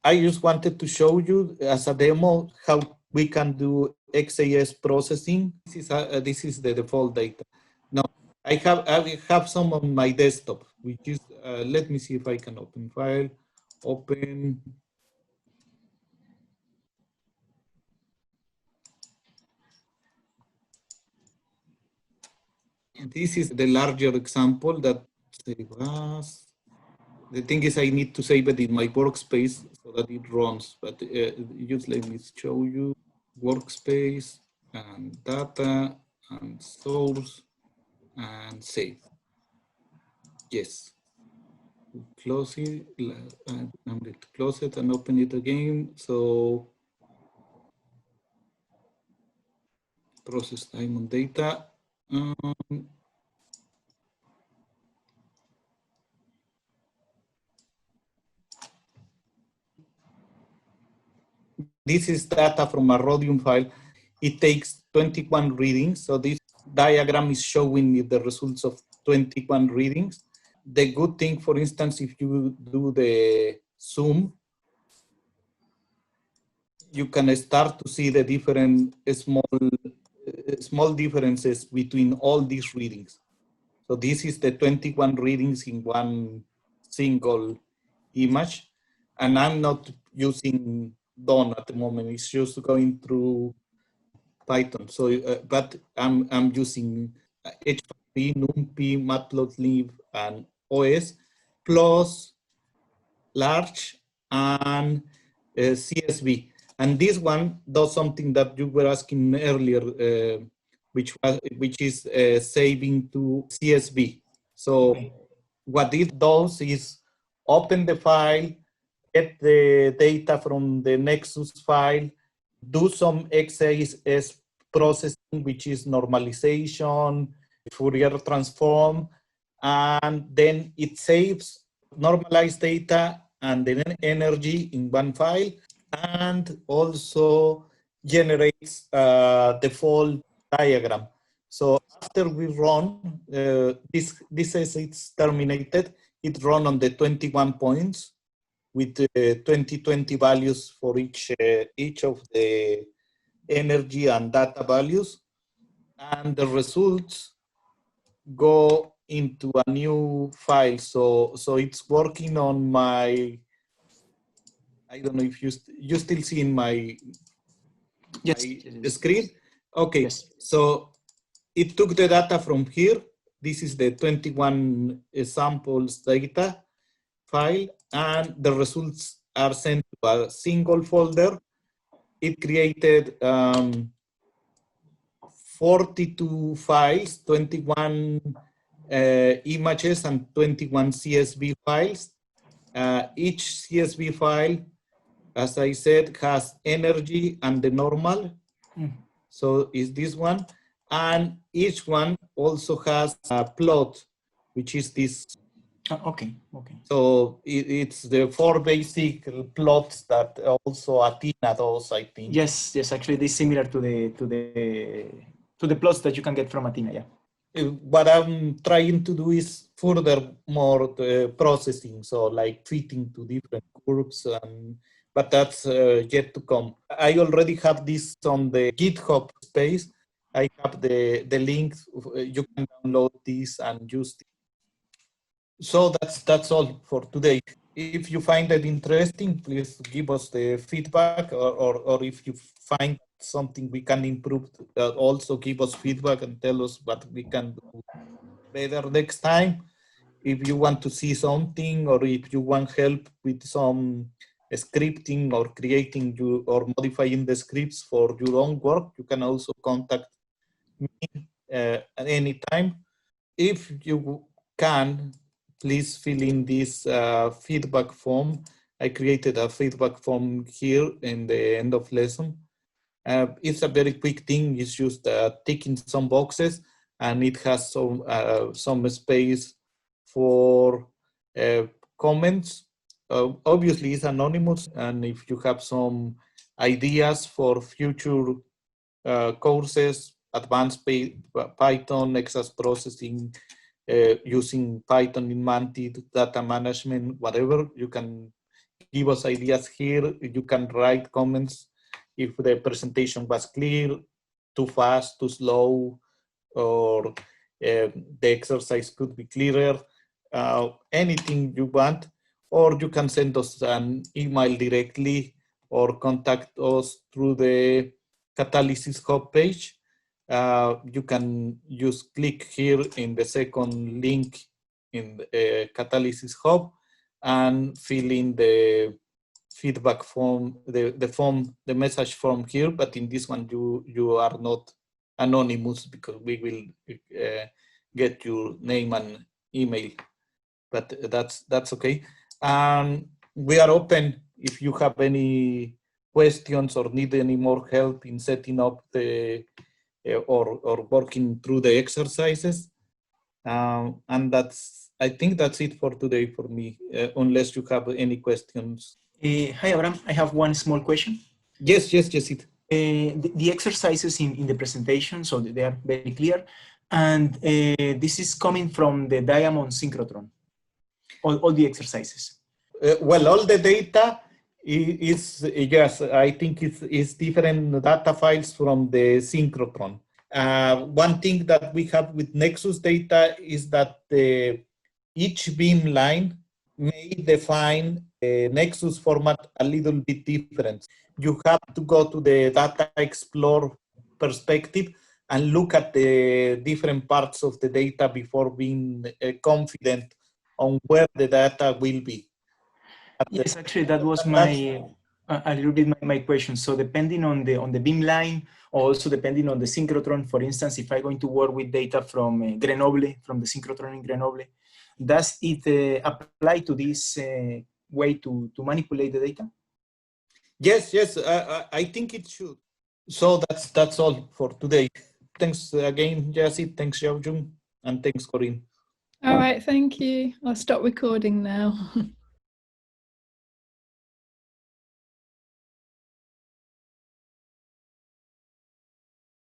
I just wanted to show you as a demo how we can do XAS processing. This is the default data. Now I have some on my desktop, which is let me see if I can open file, open. This is the larger example that was. The thing is, I need to save it in my workspace so that it runs. But just let me show you workspace and data and source and save. Yes. Close it. I'm going to close it and open it again. So process time on data. This is data from a Rhodium file. It takes 21 readings. So this diagram is showing me the results of 21 readings. The good thing, for instance, if you do the zoom, you can start to see the different small differences between all these readings. So this is the 21 readings in one single image. And I'm not using Dawn at the moment. It's just going through Python. So, but I'm using H5P, NumPy, Matplotlib, and OS, plus large and CSV. And this one does something that you were asking earlier, which is saving to CSV. So what it does is open the file, get the data from the Nexus file, do some XAS processing, which is normalization, Fourier transform, and then it saves normalized data and the energy in one file, and also generates a default diagram. So after we run, this says it's terminated, it run on the 21 points with 2020 values for each of the energy and data values. And the results go into a new file. So it's working on my, I don't know if you still see in my, yes, my screen. Okay, yes. So it took the data from here. This is the 21 samples data file, and the results are sent to a single folder. It created 42 files, 21 images, and 21 CSV files. Each CSV file, as I said, has energy and the normal. So is this one. And each one also has a plot, which is this. Okay. So it's the 4 basic plots that also Athena does, I think. Yes. Actually, this is similar to the plots that you can get from Athena. Yeah. What I'm trying to do is further more processing, so like fitting to different curves, but that's yet to come. I already have this on the GitHub space. I have the link. You can download this and use it. So that's all for today. If you find it interesting, please give us the feedback, or if you find something we can improve, also give us feedback and tell us what we can do better next time. If you want to see something, or if you want help with some scripting or creating or modifying the scripts for your own work, you can also contact me at any time. If you can, please fill in this feedback form. I created a feedback form here in the end of lesson. It's a very quick thing. It's just ticking some boxes, and it has some space for comments. Obviously, it's anonymous, and if you have some ideas for future courses, advanced Python, XAS processing, using Python in Mantid, data management, whatever, you can give us ideas here. You can write comments if the presentation was clear, too fast, too slow, or the exercise could be clearer, anything you want, or you can send us an email directly or contact us through the Catalysis Hub page. You can just click here in the second link in the Catalysis Hub and fill in the feedback form, the message form here, but in this one you are not anonymous because we will get your name and email, but that's okay. And we are open if you have any questions or need any more help in setting up the or working through the exercises. And I think that's it for today for me, unless you have any questions. Hi, Abraham. I have one small question. Yes, it. The exercises in the presentation, so they are very clear. And this is coming from the Diamond Synchrotron, all the exercises. Well, all the data is yes, I think it's different data files from the synchrotron. One thing that we have with Nexus data is that each beamline may define the Nexus format a little bit different. You have to go to the Data Explorer perspective and look at the different parts of the data before being confident on where the data will be. Yes, actually, that was my a little bit my question. So depending on the beamline, also depending on the synchrotron, for instance, if I'm going to work with data from Grenoble, from the synchrotron in Grenoble, does it apply to this way to manipulate the data? Yes, I think it should. So that's all for today. Thanks again, Jesse. Thanks, Xiaojun, and thanks, Corinne. All right, thank you. I'll stop recording now.